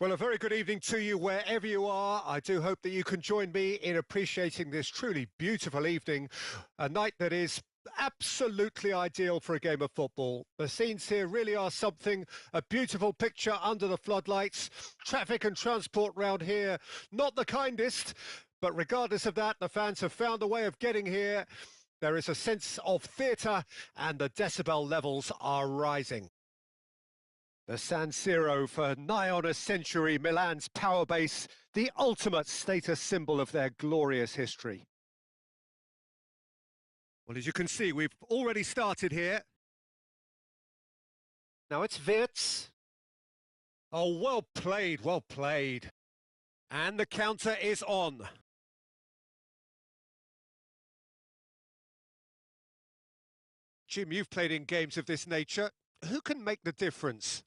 Well, a very good evening to you wherever you are. I do hope that you can join me in appreciating this truly beautiful evening, a night that is absolutely ideal for a game of football. The scenes here really are something, a beautiful picture under the floodlights. Traffic and transport round here, not the kindest, but regardless of that, the fans have found a way of getting here. There is a sense of theatre and the decibel levels are rising. The San Siro, for nigh on a century, Milan's power base, the ultimate status symbol of their glorious history. Well, as you can see, we've already started here. Now it's Wirtz. Oh, well played, well played. And the counter is on. Jim, you've played in games of this nature. Who can make the difference?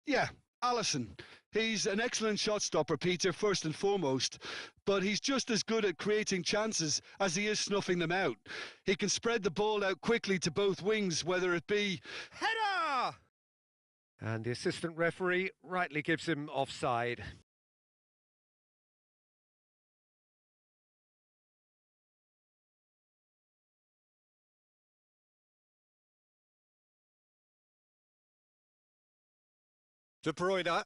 Yeah, Alisson. He's an excellent shot stopper, Peter, first and foremost, but he's just as good at creating chances as he is snuffing them out. He can spread the ball out quickly to both wings, whether it be... Header! And the assistant referee rightly gives him offside. De Bruyne.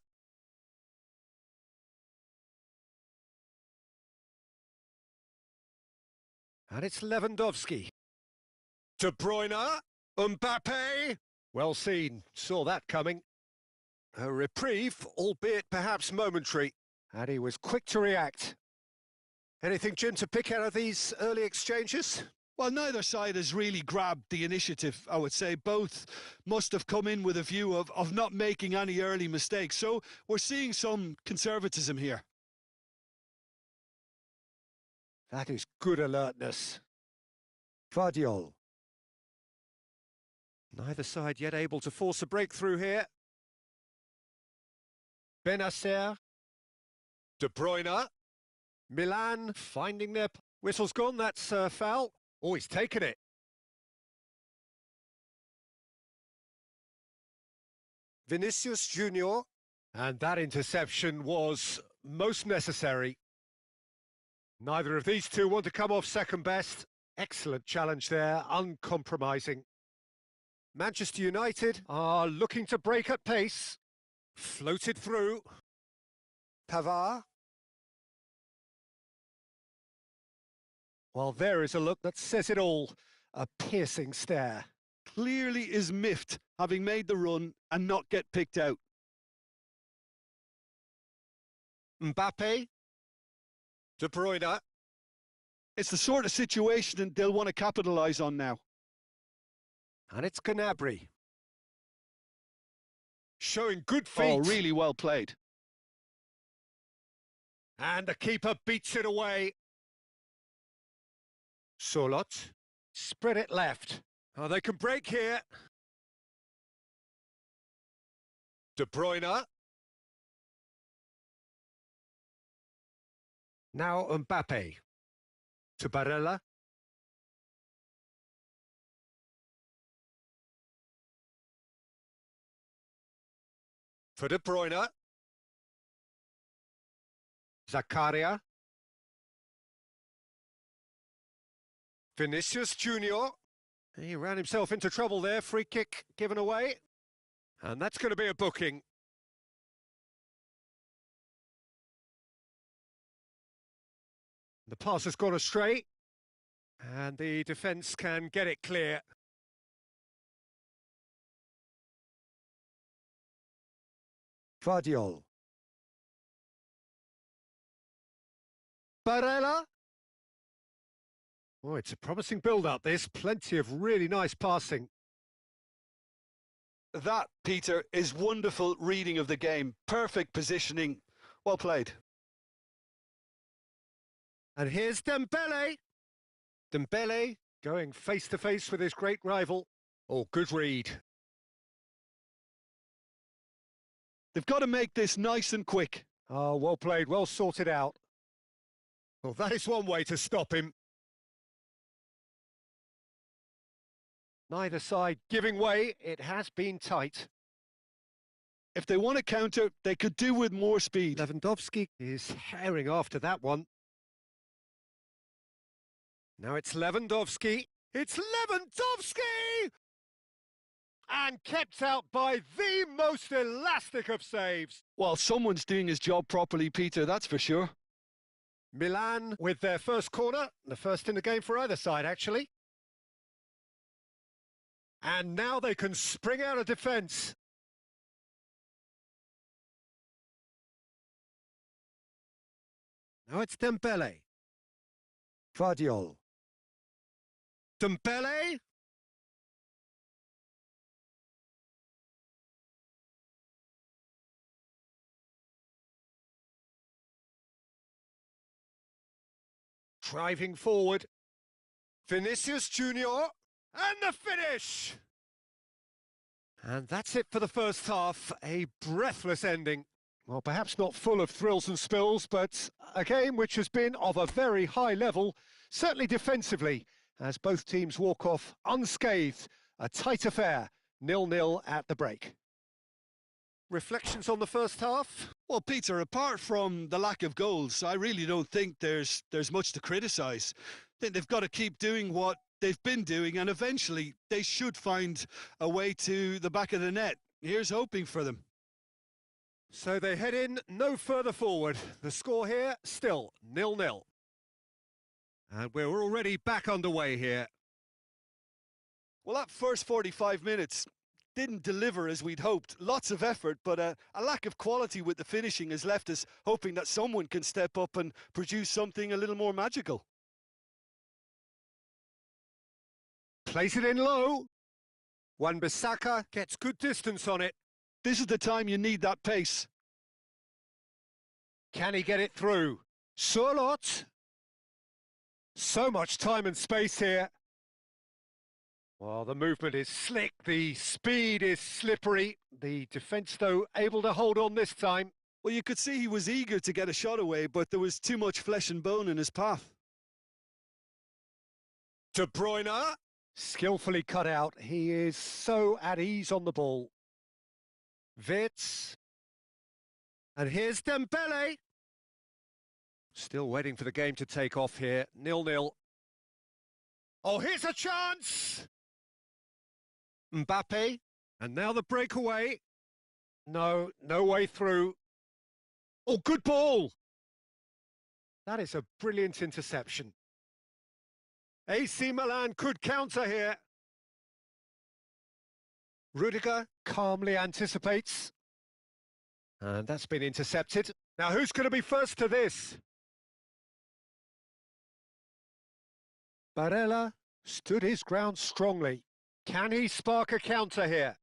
And it's Lewandowski. De Bruyne. Mbappe. Well seen. Saw that coming. A reprieve, albeit perhaps momentary. And he was quick to react. Anything, Jim, to pick out of these early exchanges? Well, neither side has really grabbed the initiative, I would say. Both must have come in with a view of not making any early mistakes. So we're seeing some conservatism here. That is good alertness. Gvardiol. Neither side yet able to force a breakthrough here. Benacer. De Bruyne. Milan finding their... Whistle's gone, that's foul. Oh, he's taken it. Vinicius Junior. And that interception was most necessary. Neither of these two want to come off second best. Excellent challenge there, uncompromising. Manchester United are looking to break at pace. Floated through. Pavard. Well, there is a look that says it all. A piercing stare. Clearly is miffed, having made the run and not get picked out. Mbappe. De Bruyne. It's the sort of situation they'll want to capitalise on now. And it's Gnabry. Showing good feet. Oh, really well played. And the keeper beats it away. Solot. Spread it left. Oh, they can break here. De Bruyne. Now Mbappe. To Barella. For De Bruyne. Zakaria. Vinicius Junior. He ran himself into trouble there. Free kick given away. And that's going to be a booking. The pass has gone astray. And the defence can get it clear. Gvardiol. Barella. Oh, it's a promising build-up, this. Plenty of really nice passing. That, Peter, is wonderful reading of the game. Perfect positioning. Well played. And here's Dembele. Dembele going face-to-face with his great rival. Oh, good read. They've got to make this nice and quick. Oh, well played, well sorted out. Well, that is one way to stop him. Neither side giving way. It has been tight. If they want to counter, they could do with more speed. Lewandowski is herring after that one. Now it's Lewandowski. It's Lewandowski! And kept out by the most elastic of saves. Well, someone's doing his job properly, Peter, that's for sure. Milan with their first corner, the first in the game for either side, actually. And now they can spring out of defence. Now it's Dembele. Gvardiol. Dembele. Driving forward. Vinicius Junior. And the finish! And that's it for the first half. A breathless ending. Well, perhaps not full of thrills and spills, but a game which has been of a very high level, certainly defensively, as both teams walk off unscathed. A tight affair, 0-0 at the break. Reflections on the first half? Well, Peter, apart from the lack of goals, I really don't think there's much to criticise. I think they've got to keep doing what they've been doing, and eventually they should find a way to the back of the net. Here's hoping for them. So they head in no further forward. The score here, still 0-0. And we're already back underway here. Well, that first 45 minutes didn't deliver as we'd hoped. Lots of effort, but a lack of quality with the finishing has left us hoping that someone can step up and produce something a little more magical. Plays it in low. Wan-Bissaka gets good distance on it. This is the time you need that pace. Can he get it through? Sørloth. So much time and space here. Well, the movement is slick, the speed is slippery. The defence, though, able to hold on this time. Well, you could see he was eager to get a shot away, but there was too much flesh and bone in his path. De Bruyne, skillfully cut out. He is so at ease on the ball. Wirtz. And here's Dembele. Still waiting for the game to take off here. 0-0. Oh, here's a chance! Mbappe. And now the breakaway. No way through. Oh, good ball! That is a brilliant interception. AC Milan could counter here. Rudiger calmly anticipates. And that's been intercepted. Now who's going to be first to this? Barella stood his ground strongly. Can he spark a counter here?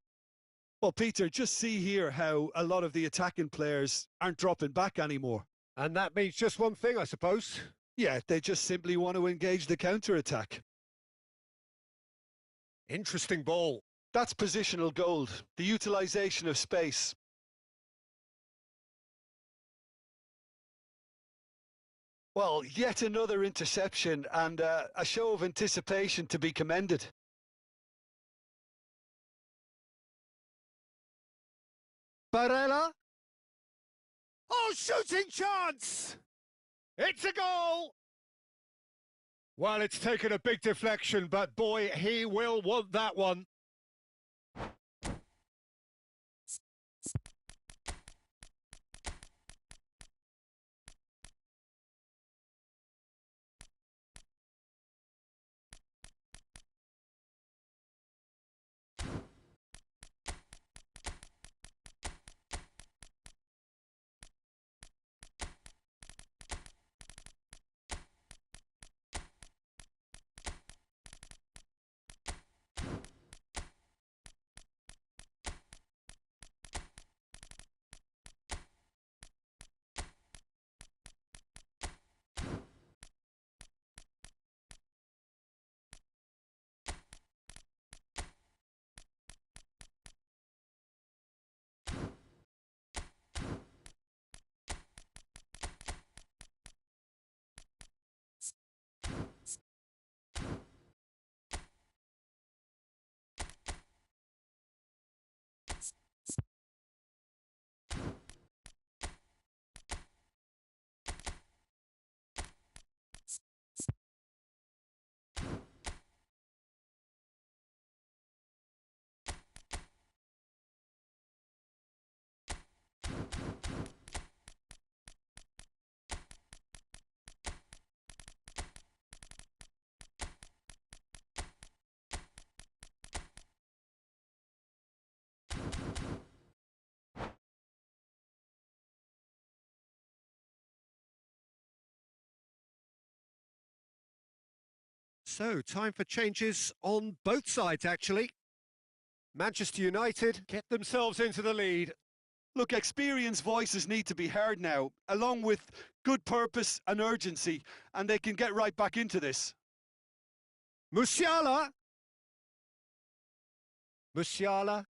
Well, Peter, just see here how a lot of the attacking players aren't dropping back anymore. And that means just one thing, I suppose. Yeah, they just simply want to engage the counter-attack. Interesting ball. That's positional gold, the utilisation of space. Well, yet another interception and a show of anticipation to be commended. Barella. Oh, shooting chance! It's a goal! Well, it's taken a big deflection, but boy, he will want that one. So, time for changes on both sides, actually. Manchester United get themselves into the lead. Look, experienced voices need to be heard now, along with good purpose and urgency, and they can get right back into this. Musiala. Musiala.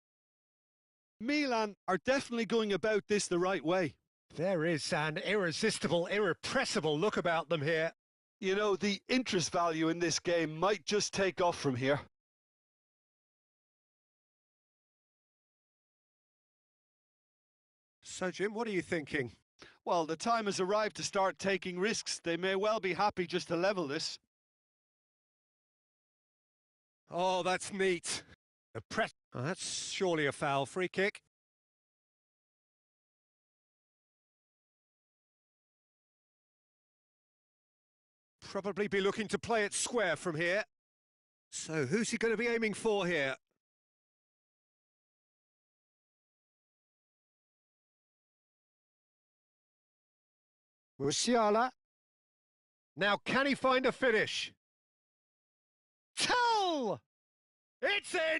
Milan are definitely going about this the right way. There is an irresistible, irrepressible look about them here. You know, the interest value in this game might just take off from here. So, Jim, what are you thinking? Well, the time has arrived to start taking risks. They may well be happy just to level this. Oh, that's neat. Oh, that's surely a foul. Free kick. Probably be looking to play it square from here. So, who's he going to be aiming for here? Musiala. Now, can he find a finish? Tell! It's in!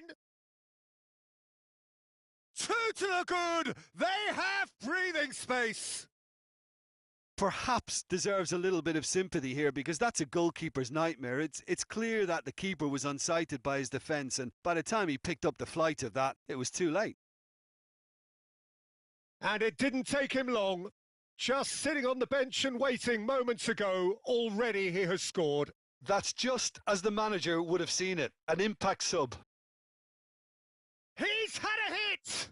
Two to the good! They have breathing space! Perhaps deserves a little bit of sympathy here, because that's a goalkeeper's nightmare. It's clear that the keeper was unsighted by his defence, and by the time he picked up the flight of that, it was too late. And it didn't take him long. Just sitting on the bench and waiting moments ago, already he has scored. That's just as the manager would have seen it, an impact sub. He's had a hit!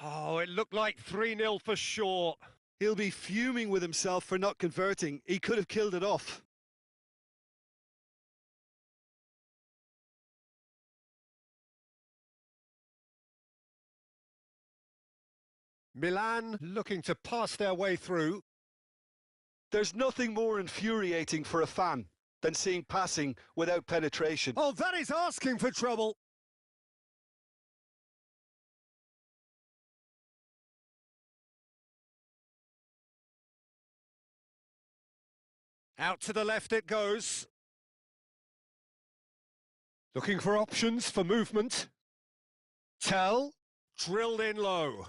Oh, it looked like 3-0 for sure. He'll be fuming with himself for not converting. He could have killed it off. Milan looking to pass their way through. There's nothing more infuriating for a fan than seeing passing without penetration. Oh, that is asking for trouble. Out to the left it goes. Looking for options for movement. Tell, drilled in low.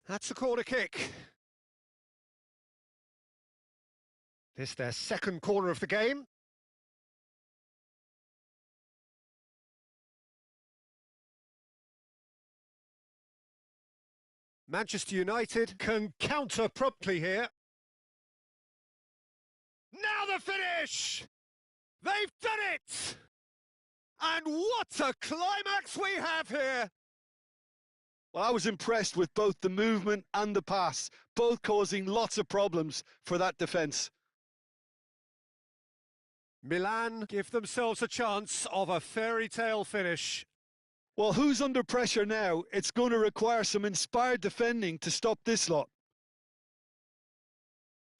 That's a corner kick. This their second corner of the game. Manchester United can counter promptly here. Now the finish! They've done it! And what a climax we have here! Well, I was impressed with both the movement and the pass, both causing lots of problems for that defence. Milan give themselves a chance of a fairy tale finish. Well, who's under pressure now? It's going to require some inspired defending to stop this lot.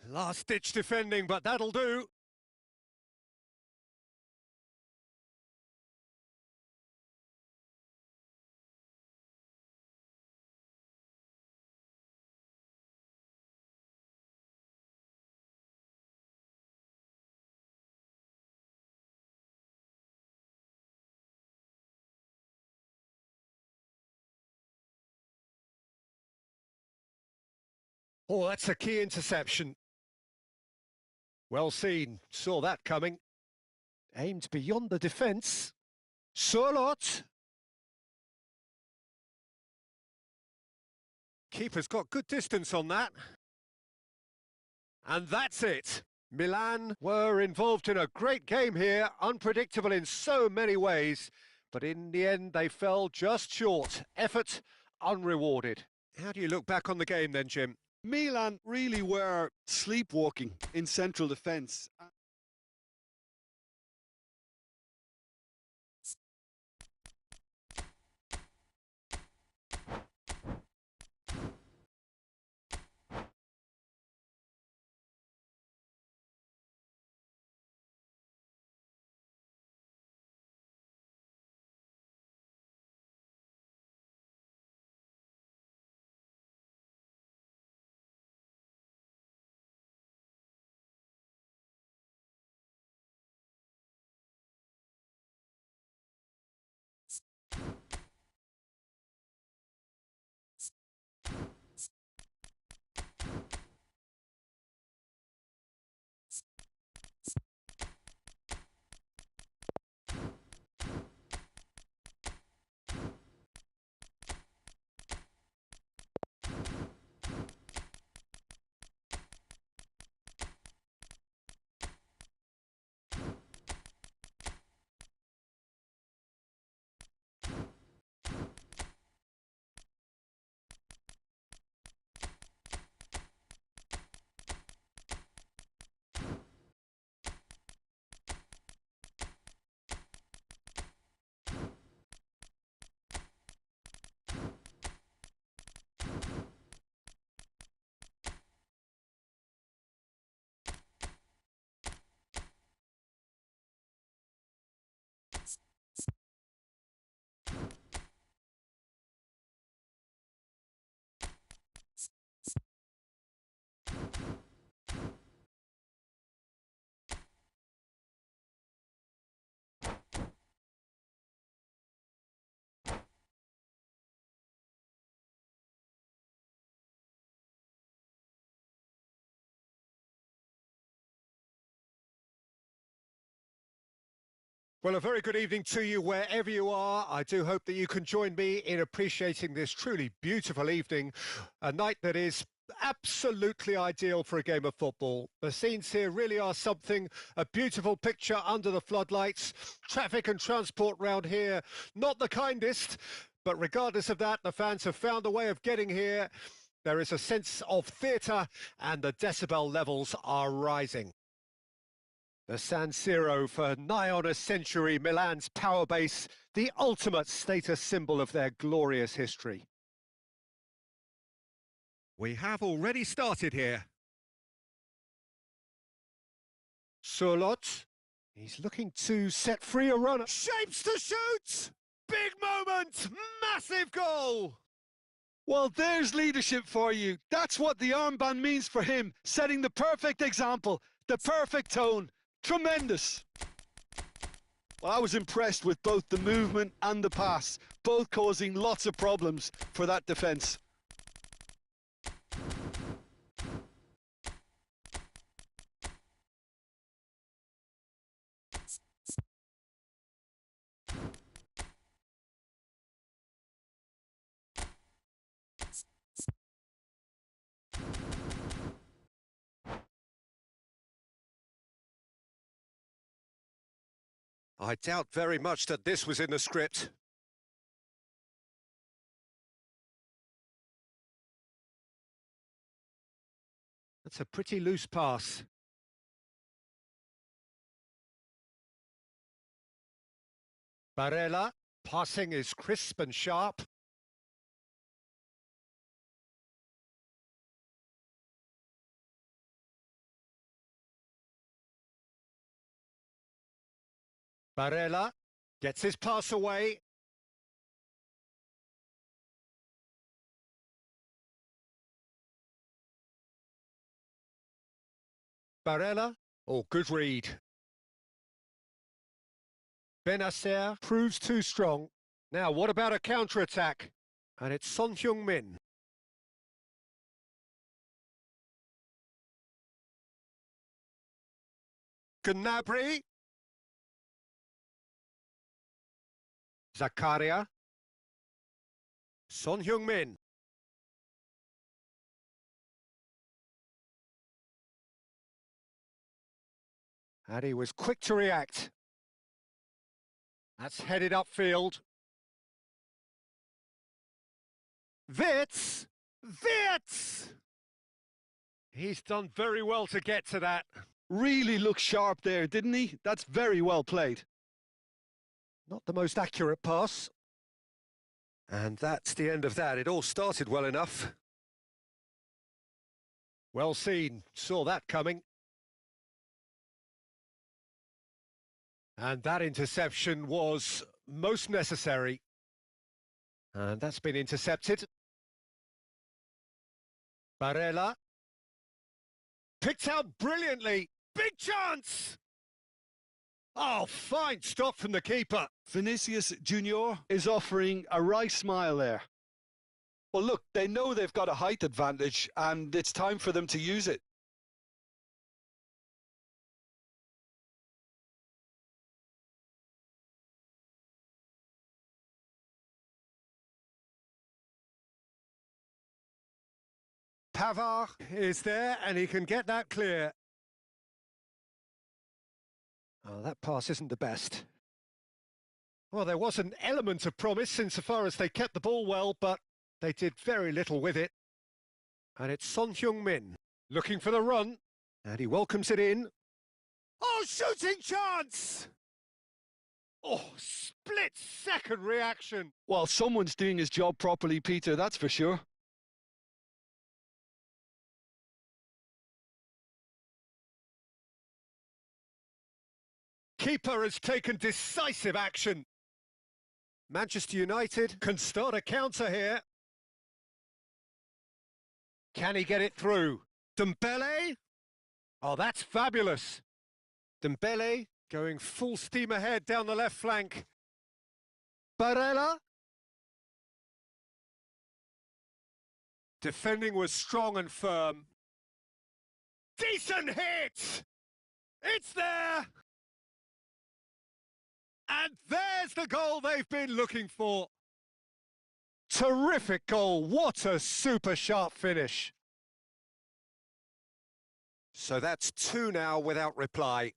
Last-ditch defending, but that'll do. Oh, that's a key interception. Well seen, saw that coming. Aimed beyond the defence. Sørloth. Keeper's got good distance on that. And that's it. Milan were involved in a great game here, unpredictable in so many ways, but in the end they fell just short. Effort unrewarded. How do you look back on the game then, Jim? Milan really were sleepwalking in central defence. Well, a very good evening to you wherever you are. I do hope that you can join me in appreciating this truly beautiful evening, a night that is absolutely ideal for a game of football. The scenes here really are something, a beautiful picture under the floodlights. Traffic and transport round here, not the kindest, but regardless of that, the fans have found a way of getting here. There is a sense of theatre and the decibel levels are rising. The San Siro for nigh on a century, Milan's power base, the ultimate status symbol of their glorious history. We have already started here. Surlot, he's looking to set free a runner. Shapes to shoot! Big moment! Massive goal! Well, there's leadership for you. That's what the armband means for him, setting the perfect example, the perfect tone. Tremendous. Well, I was impressed with both the movement and the pass, both causing lots of problems for that defence. I doubt very much that this was in the script. That's a pretty loose pass. Barella, passing is crisp and sharp. Barella gets his pass away. Barella, oh, good read. Benacer proves too strong. Now, what about a counter-attack? And it's Son Heung-min. Gnabry. Zakaria. Son Heung-min. And he was quick to react. That's headed upfield. Wirtz! Wirtz! He's done very well to get to that. Really looked sharp there, didn't he? That's very well played. Not the most accurate pass. And that's the end of that. It all started well enough. Well seen. Saw that coming. And that interception was most necessary. And that's been intercepted. Barella. Picked out brilliantly. Big chance! Oh, fine stop from the keeper. Vinicius Junior is offering a right smile there. Well, look, they know they've got a height advantage, and it's time for them to use it. Pavard is there, and he can get that clear. Oh, that pass isn't the best. Well, there was an element of promise insofar as they kept the ball well, but they did very little with it. And it's Son Heung-min looking for the run, and he welcomes it in. Oh, shooting chance! Oh, split-second reaction. Well, someone's doing his job properly, Peter, that's for sure. Keeper has taken decisive action. Manchester United can start a counter here. Can he get it through? Dembele? Oh, that's fabulous. Dembele going full steam ahead down the left flank. Barella? Defending was strong and firm. Decent hit! It's there! And there's the goal they've been looking for. Terrific goal. What a super sharp finish. So that's 2 now without reply.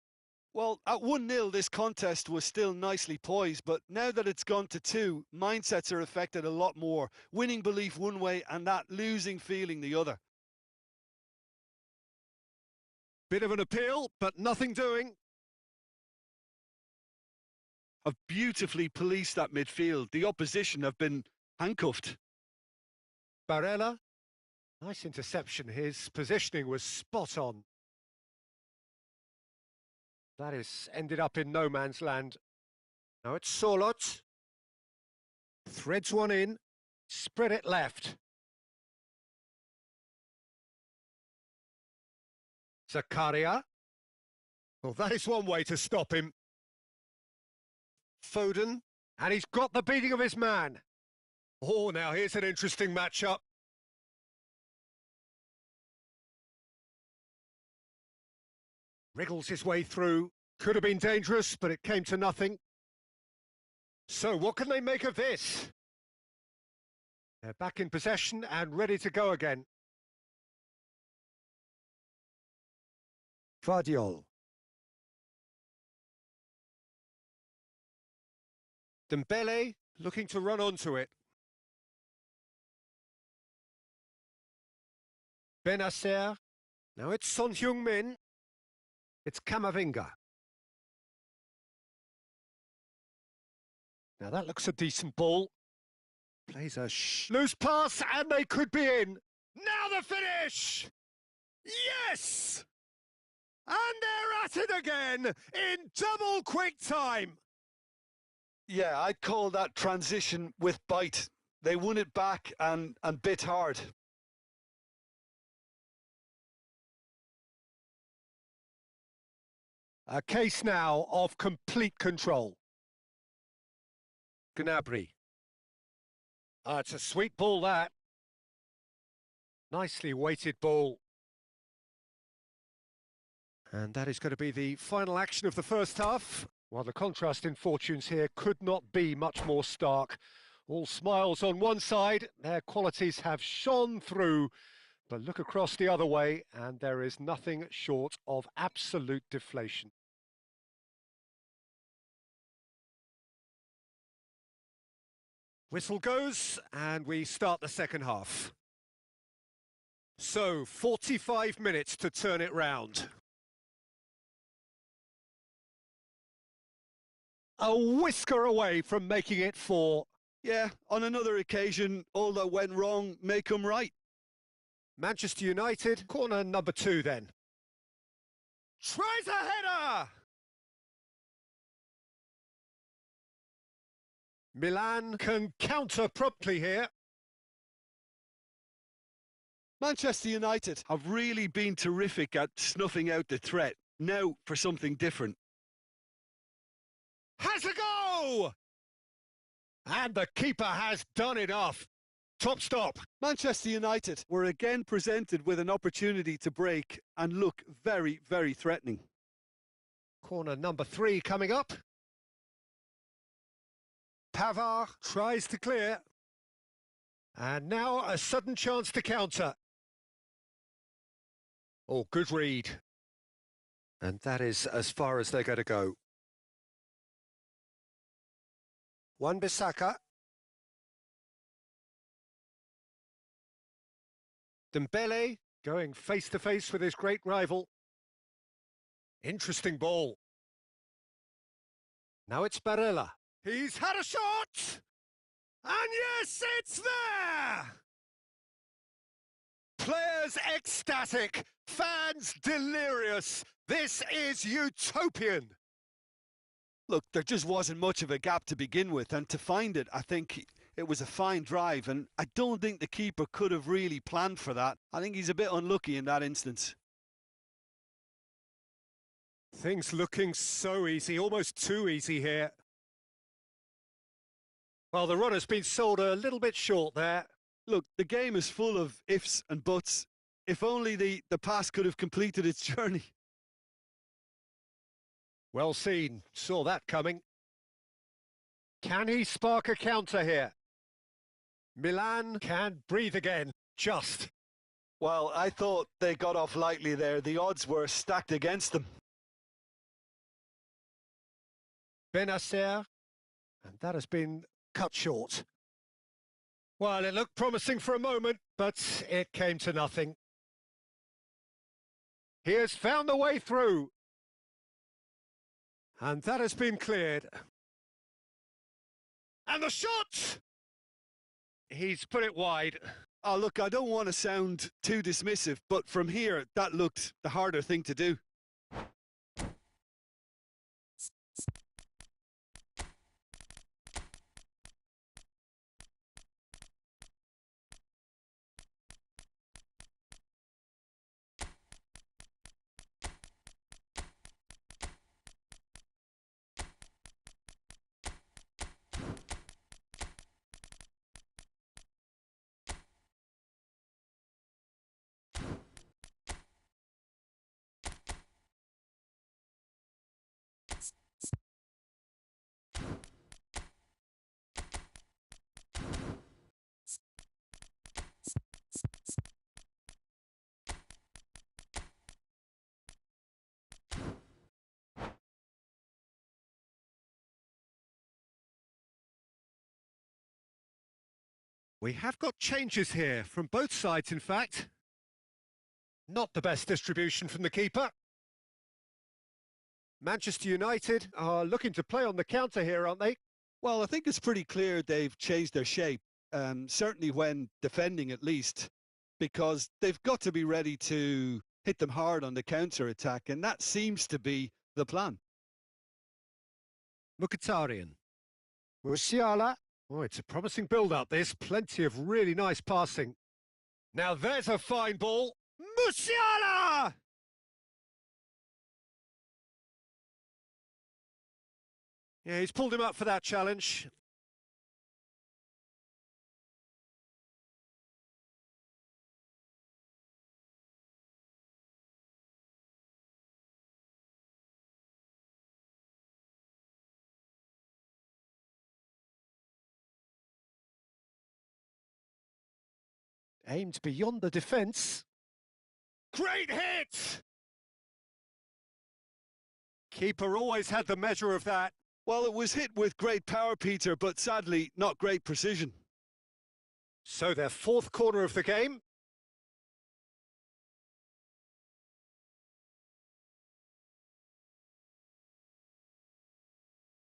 Well, at 1-0, this contest was still nicely poised, but now that it's gone to 2, mindsets are affected a lot more. Winning belief one way and that losing feeling the other. Bit of an appeal, but nothing doing. Have beautifully policed that midfield. The opposition have been handcuffed. Barella, nice interception. His positioning was spot on. That is ended up in no man's land. Now it's Sorloth. Threads one in, spread it left. Zakaria. Well, that is one way to stop him. Foden, and he's got the beating of his man. Oh, now here's an interesting matchup. Wriggles his way through. Could have been dangerous, but it came to nothing. So what can they make of this? They're back in possession and ready to go again. Vardiol. Dembele looking to run onto it. Benacer. Now it's Son Heung-min. It's Camavinga. Now that looks a decent ball. Plays a loose pass and they could be in. Now the finish! Yes! And they're at it again in double quick time. Yeah, I'd call that transition with bite. They won it back and bit hard. A case now of complete control. Gnabry. It's a sweet ball, that. Nicely weighted ball. And that is going to be the final action of the first half. While the contrast in fortunes here could not be much more stark. All smiles on one side, their qualities have shone through. But look across the other way and there is nothing short of absolute deflation. Whistle goes and we start the second half. So 45 minutes to turn it round. A whisker away from making it 4. Yeah, on another occasion, all that went wrong may come right. Manchester United, corner number 2 then. Tries a header! Milan can counter promptly here. Manchester United have really been terrific at snuffing out the threat. Now for something different. Has a go! And the keeper has done enough. Top stop. Manchester United were again presented with an opportunity to break and look very, very threatening. Corner number 3 coming up. Pavard tries to clear. And now a sudden chance to counter. Oh, good read. And that is as far as they're going to go. Wan-Bissaka. Dembele going face-to-face with his great rival. Interesting ball. Now it's Barella. He's had a shot! And yes, it's there! Players ecstatic, fans delirious. This is utopian. Look, there just wasn't much of a gap to begin with, and to find it, I think it was a fine drive, and I don't think the keeper could have really planned for that. I think he's a bit unlucky in that instance. Things looking so easy, almost too easy here. Well, the run has been sold a little bit short there. Look, the game is full of ifs and buts. If only the pass could have completed its journey. Well seen, saw that coming. Can he spark a counter here? Milan can breathe again, just. Well, I thought they got off lightly there. The odds were stacked against them. Benacer, and that has been cut short. Well, it looked promising for a moment, but it came to nothing. He has found the way through. And that has been cleared. And the shot! He's put it wide. Oh, look, I don't want to sound too dismissive, but from here, that looked the harder thing to do. We have got changes here, from both sides in fact. Not the best distribution from the keeper. Manchester United are looking to play on the counter here, aren't they? Well, I think it's pretty clear they've changed their shape, certainly when defending at least, because they've got to be ready to hit them hard on the counter-attack, and that seems to be the plan. Mkhitaryan. Musiala. Oh, it's a promising build-up, this. Plenty of really nice passing. Now there's a fine ball. Musiala! Yeah, he's pulled him up for that challenge. Aimed beyond the defence. Great hit! Keeper always had the measure of that. Well, it was hit with great power, Peter, but sadly not great precision. So their fourth corner of the game.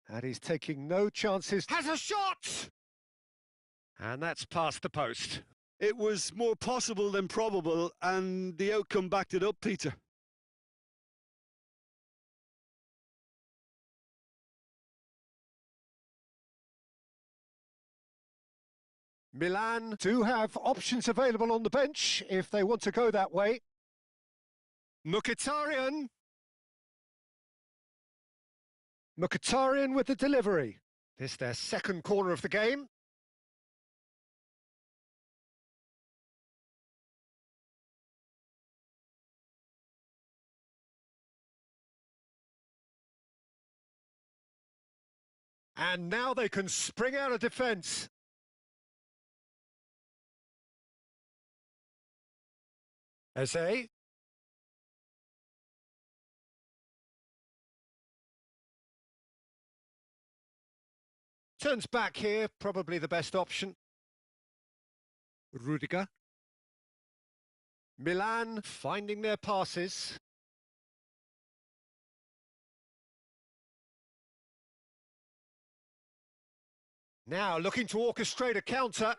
And he's taking no chances. Has a shot! And that's past the post. It was more possible than probable, and the outcome backed it up, Peter. Milan do have options available on the bench if they want to go that way. Mkhitaryan. Mkhitaryan with the delivery. This their second corner of the game. And now they can spring out of defence. Eze. Turns back here, probably the best option. Rudiger. Milan finding their passes. Now looking to orchestrate a counter.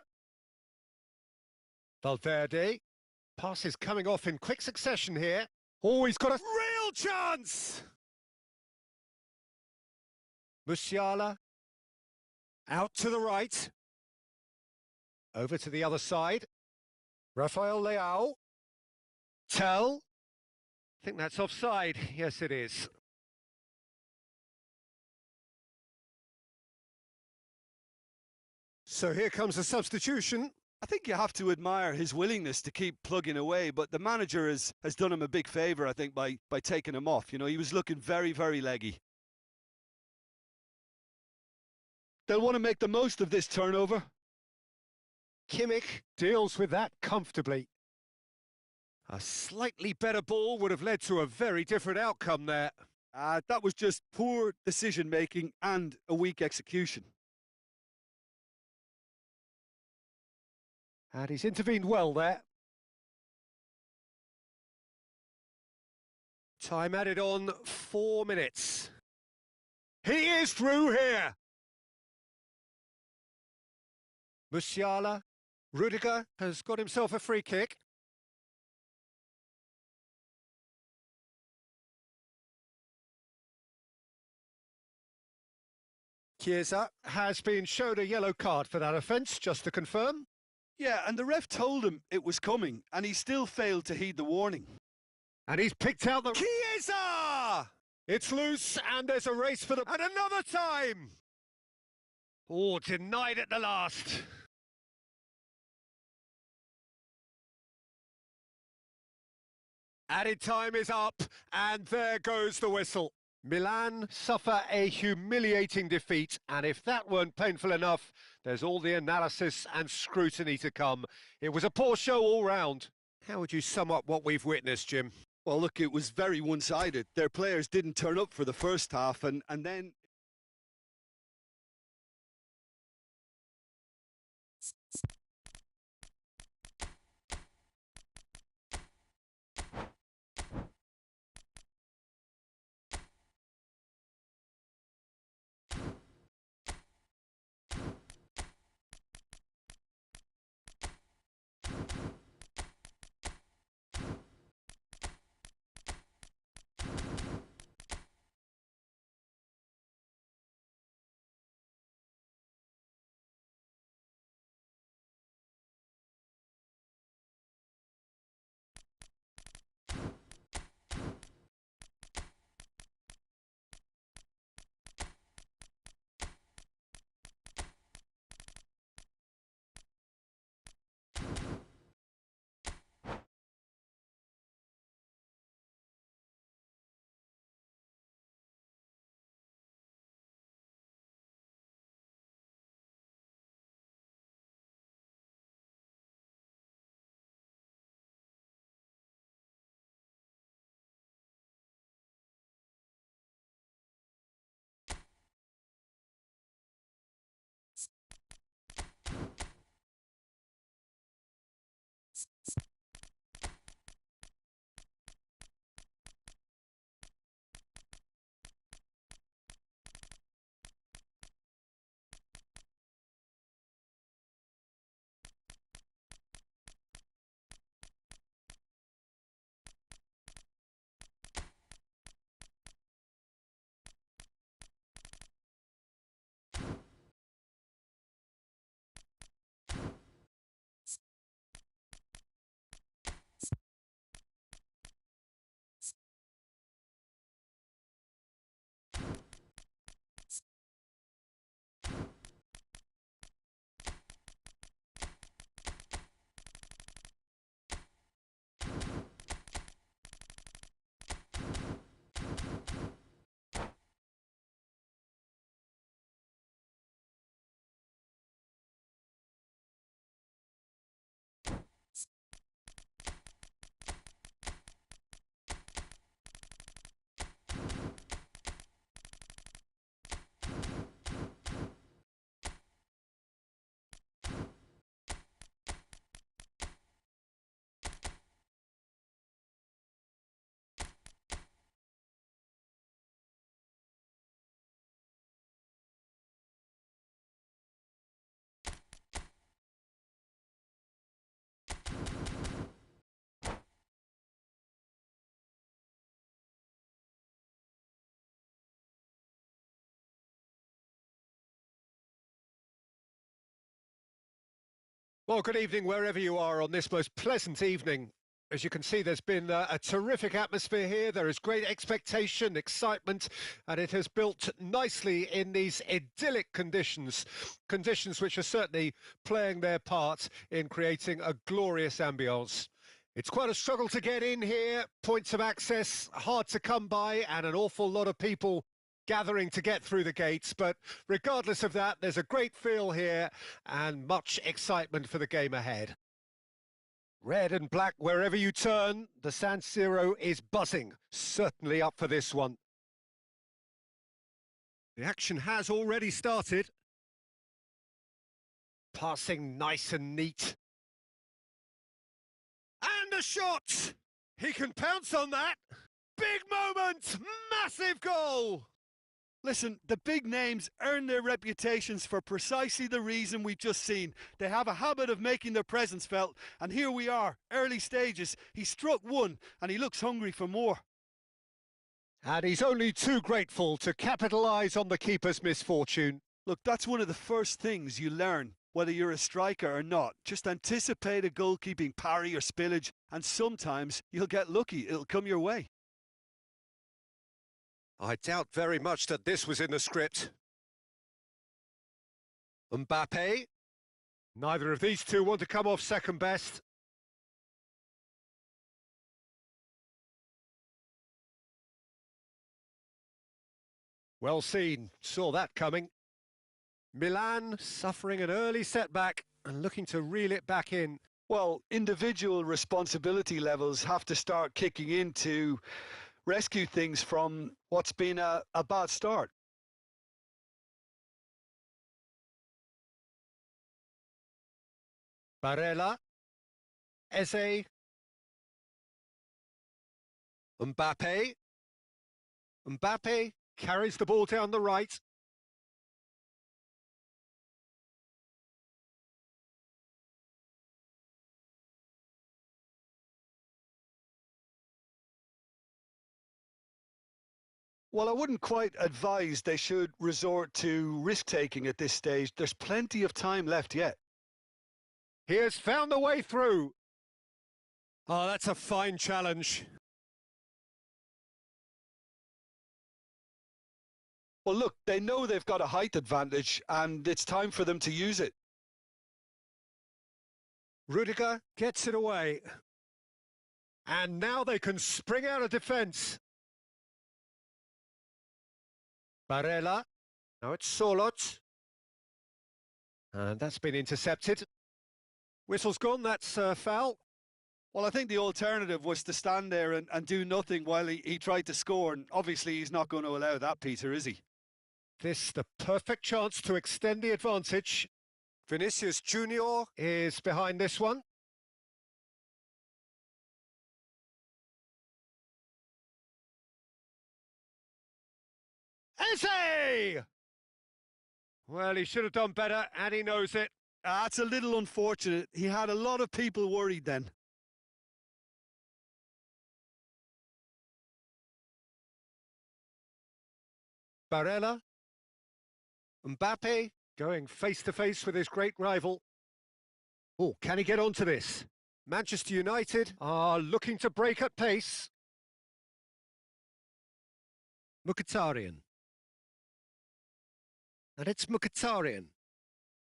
Valverde. Passes coming off in quick succession here. Oh, he's got a real chance! Musiala. Out to the right. Over to the other side. Rafael Leao. Tell. I think that's offside. Yes, it is. So here comes a substitution. I think you have to admire his willingness to keep plugging away, but the manager has done him a big favour, I think, by taking him off. You know, he was looking very, very leggy. They'll want to make the most of this turnover. Kimmich deals with that comfortably. A slightly better ball would have led to a very different outcome there. That was just poor decision-making and a weak execution. And he's intervened well there. Time added on 4 minutes. He is through here. Musiala. Rudiger has got himself a free kick. Chiesa has been shown a yellow card for that offence, just to confirm. Yeah, and the ref told him it was coming, and he still failed to heed the warning. And he's picked out the... Chiesa! It's loose, and there's a race for the... And another time! Oh, denied at the last. Added time is up, and there goes the whistle. Milan suffer a humiliating defeat, and if that weren't painful enough, there's all the analysis and scrutiny to come. It was a poor show all round. How would you sum up what we've witnessed, Jim? Well, look, it was very one-sided. Their players didn't turn up for the first half, and then... Well, good evening wherever you are on this most pleasant evening. As you can see, there's been a terrific atmosphere here. There is great expectation, excitement, and it has built nicely in these idyllic conditions which are certainly playing their part in creating a glorious ambience. It's quite a struggle to get in here, points of access hard to come by, and an awful lot of people gathering to get through the gates, but regardless of that, there's a great feel here and much excitement for the game ahead. Red and black wherever you turn, the San Siro is buzzing, certainly up for this one. The action has already started. Passing nice and neat. And a shot! He can pounce on that. Big moment! Massive goal! Listen, the big names earn their reputations for precisely the reason we've just seen. They have a habit of making their presence felt, and here we are, early stages. He struck one, and he looks hungry for more. And he's only too grateful to capitalise on the keeper's misfortune. Look, that's one of the first things you learn, whether you're a striker or not. Just anticipate a goalkeeping parry or spillage, and sometimes you'll get lucky. It'll come your way. I doubt very much that this was in the script. Mbappe. Neither of these two want to come off second best. Well seen, saw that coming. Milan suffering an early setback and looking to reel it back in. Well, individual responsibility levels have to start kicking in to rescue things from what's been a bad start. Barella. Eze. Mbappe. Mbappe carries the ball down the right. Well, I wouldn't quite advise they should resort to risk-taking at this stage. There's plenty of time left yet. He has found the way through. Oh, that's a fine challenge. Well, look, they know they've got a height advantage, and it's time for them to use it. Rudiger gets it away. And now they can spring out of defence. Barella. Now it's Solot. And that's been intercepted. Whistle's gone, that's foul. Well, I think the alternative was to stand there and do nothing while he tried to score, and obviously he's not going to allow that, Peter, is he? This the perfect chance to extend the advantage. Vinicius Junior is behind this one. Eze! Well, he should have done better, and he knows it. That's a little unfortunate. He had a lot of people worried then. Barella. Mbappe going face-to-face with his great rival. Oh, can he get onto this? Manchester United are looking to break at pace. Mkhitaryan. And it's Mkhitaryan.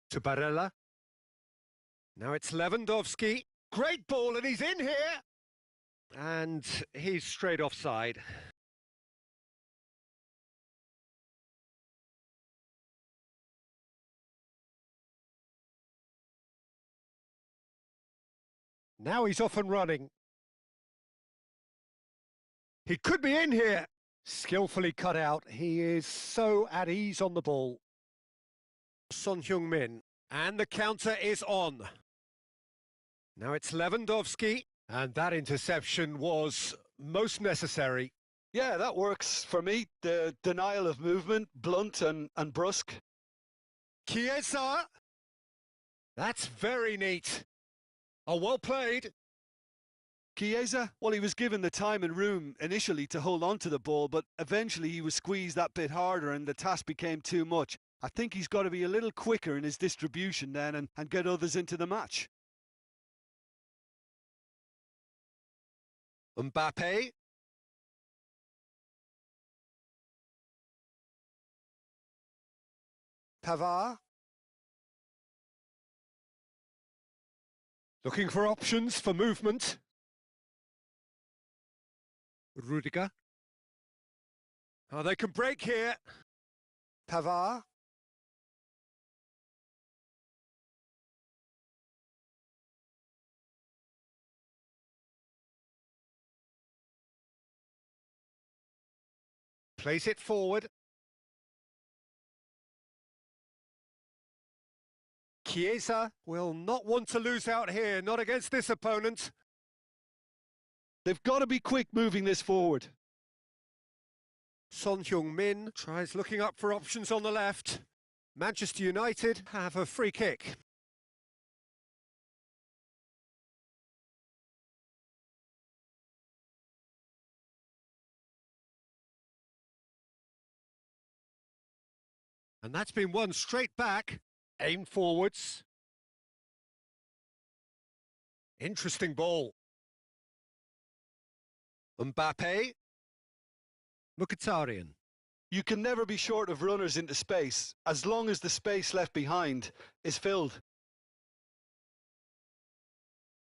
To Barella. Now it's Lewandowski. Great ball, and he's in here! And he's straight offside. Now he's off and running. He could be in here. Skillfully cut out. He is so at ease on the ball. Son Heung-min. And the counter is on. Now it's Lewandowski. And that interception was most necessary. Yeah, that works for me. The denial of movement, blunt and brusque. Chiesa. That's very neat. Oh, well played. Chiesa, well, he was given the time and room initially to hold on to the ball, but eventually he was squeezed that bit harder and the task became too much. I think he's got to be a little quicker in his distribution then and get others into the match. Mbappe. Pavard. Looking for options for movement. Rudiger. Oh, they can break here. Pavard. Plays it forward. Chiesa will not want to lose out here, not against this opponent. They've got to be quick moving this forward. Son Heung-min tries looking up for options on the left. Manchester United have a free kick. And that's been won straight back. Aim forwards. Interesting ball. Mbappe. Mkhitaryan. You can never be short of runners into space, as long as the space left behind is filled.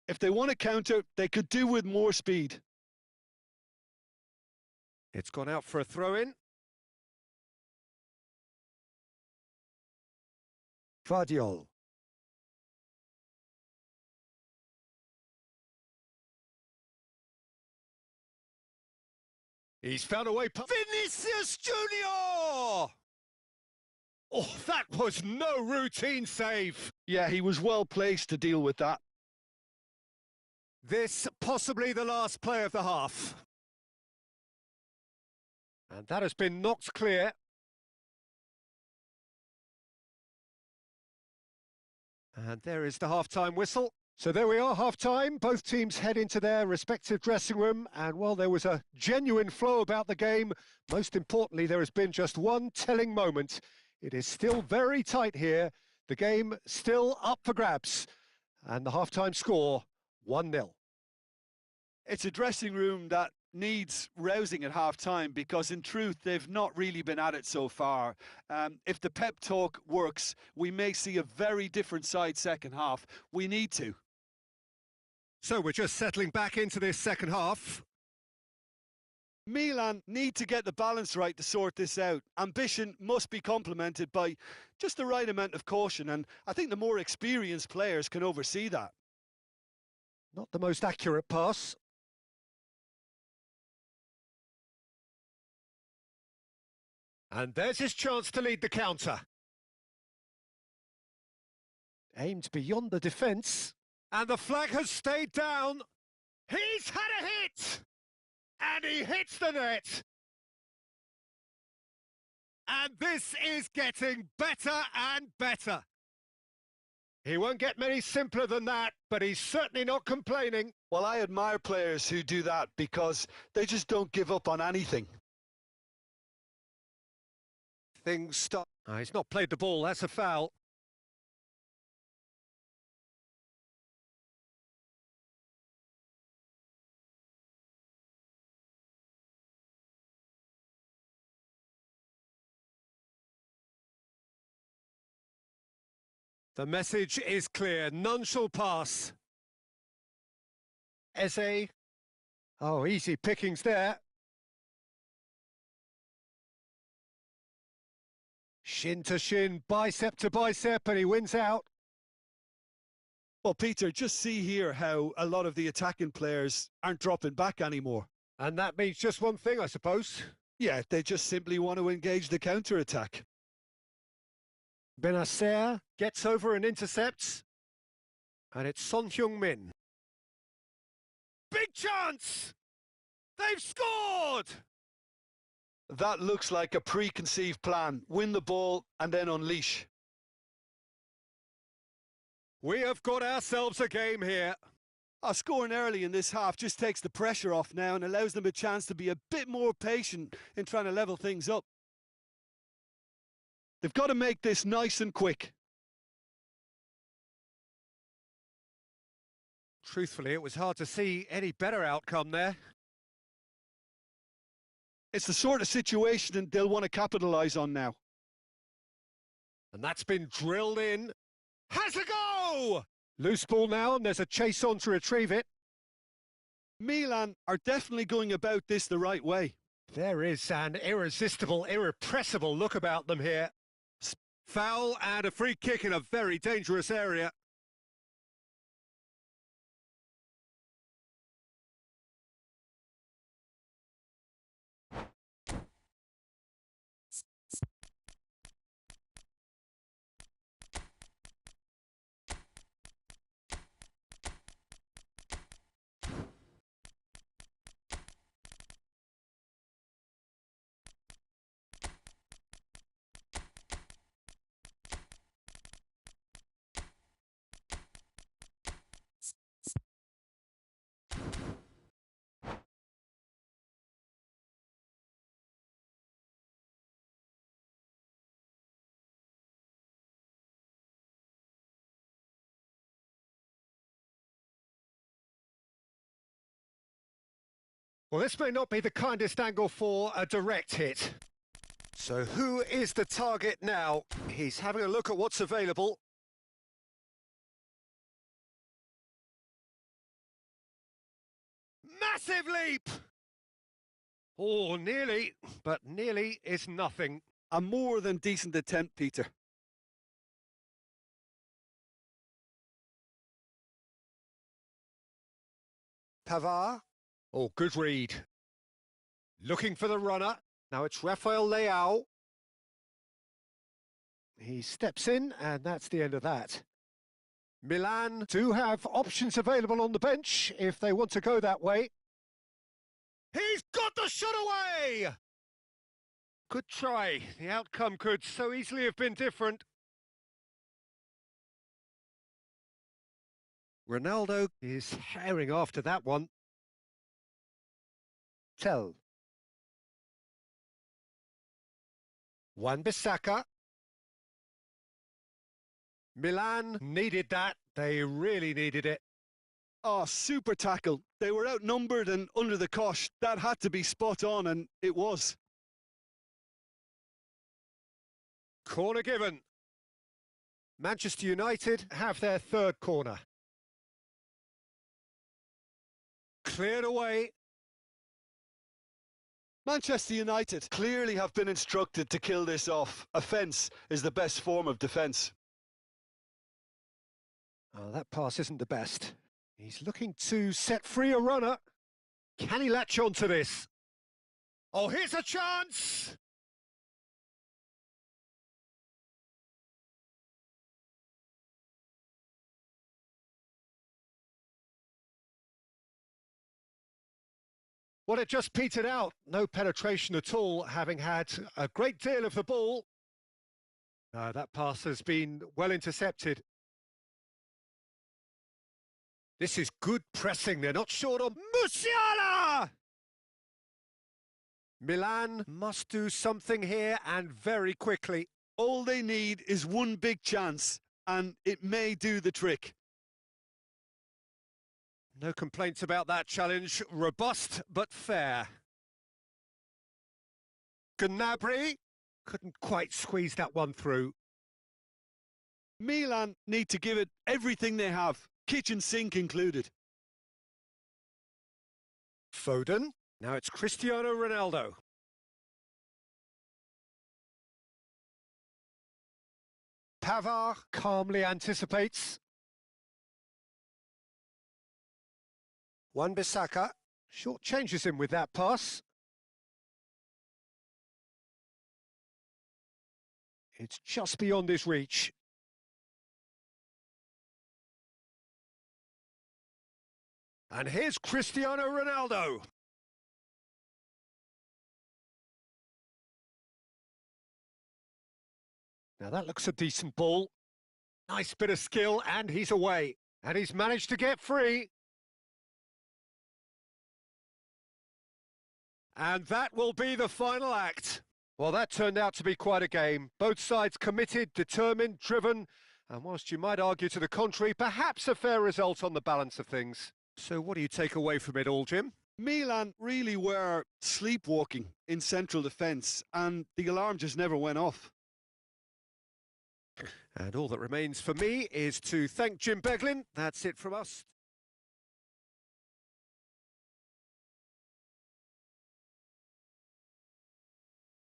If they want to counter, they could do with more speed. It's gone out for a throw-in. Gvardiol. He's found a way. Vinicius Junior! Oh, that was no routine save. Yeah, he was well placed to deal with that. This possibly the last play of the half. And that has been knocked clear. And there is the half-time whistle. So there we are, half-time. Both teams head into their respective dressing room. And while there was a genuine flow about the game, most importantly, there has been just one telling moment. It is still very tight here. The game still up for grabs. And the half-time score, 1-0. It's a dressing room that needs rousing at half-time because, in truth, they've not really been at it so far. If the pep talk works, we may see a very different side second half. We need to. So we're just settling back into this second half. Milan need to get the balance right to sort this out. Ambition must be complemented by just the right amount of caution, and I think the more experienced players can oversee that. Not the most accurate pass. And there's his chance to lead the counter. Aimed beyond the defence. And the flag has stayed down. He's had a hit! And he hits the net. And this is getting better and better. He won't get many simpler than that, but he's certainly not complaining. Well, I admire players who do that because they just don't give up on anything. Things stop. Oh, he's not played the ball, that's a foul. The message is clear, none shall pass. Eze. Oh, easy pickings there. Shin to shin, bicep to bicep, and he wins out. Well, Peter, just see here how a lot of the attacking players aren't dropping back anymore. And that means just one thing, I suppose. Yeah, they just simply want to engage the counter-attack. Benacer gets over and intercepts. And it's Son Heung-min. Big chance! They've scored! That looks like a preconceived plan. Win the ball and then unleash. We have got ourselves a game here. Scoring early in this half just takes the pressure off now and allows them a chance to be a bit more patient in trying to level things up. They've got to make this nice and quick. Truthfully, it was hard to see any better outcome there. It's the sort of situation they'll want to capitalise on now. And that's been drilled in. Has a go! Loose ball now, and there's a chase on to retrieve it. Milan are definitely going about this the right way. There is an irresistible, irrepressible look about them here. Foul and a free kick in a very dangerous area. Well, this may not be the kindest angle for a direct hit. So who is the target now? He's having a look at what's available. Massive leap! Oh, nearly, but nearly is nothing. A more than decent attempt, Peter. Pavard. Oh, good read. Looking for the runner. Now it's Rafael Leao. He steps in, and that's the end of that. Milan do have options available on the bench if they want to go that way. He's got the shot away! Good try. The outcome could so easily have been different. Ronaldo is herring after that one. Tell. Wan-Bissaka. Milan needed that. They really needed it. Oh, super tackle. They were outnumbered and under the cosh. That had to be spot on, and it was. Corner given. Manchester United have their third corner. Cleared away. Manchester United clearly have been instructed to kill this off. Offence is the best form of defence. Oh, that pass isn't the best. He's looking to set free a runner. Can he latch on to this? Oh, here's a chance! Well, it just petered out. No penetration at all, having had a great deal of the ball. That pass has been well intercepted. This is good pressing. They're not short on Musiala! Milan must do something here, and very quickly. All they need is one big chance, and it may do the trick. No complaints about that challenge. Robust, but fair. Gnabry couldn't quite squeeze that one through. Milan need to give it everything they have, kitchen sink included. Foden. Now it's Cristiano Ronaldo. Pavard calmly anticipates. Wan-Bissaka short changes him with that pass. It's just beyond his reach. And here's Cristiano Ronaldo. Now that looks a decent ball. Nice bit of skill, and he's away. And he's managed to get free. And that will be the final act. Well, that turned out to be quite a game. Both sides committed, determined, driven, and whilst you might argue to the contrary, perhaps a fair result on the balance of things. So what do you take away from it all, Jim? Milan really were sleepwalking in central defence, and the alarm just never went off. And all that remains for me is to thank Jim Beglin. That's it from us.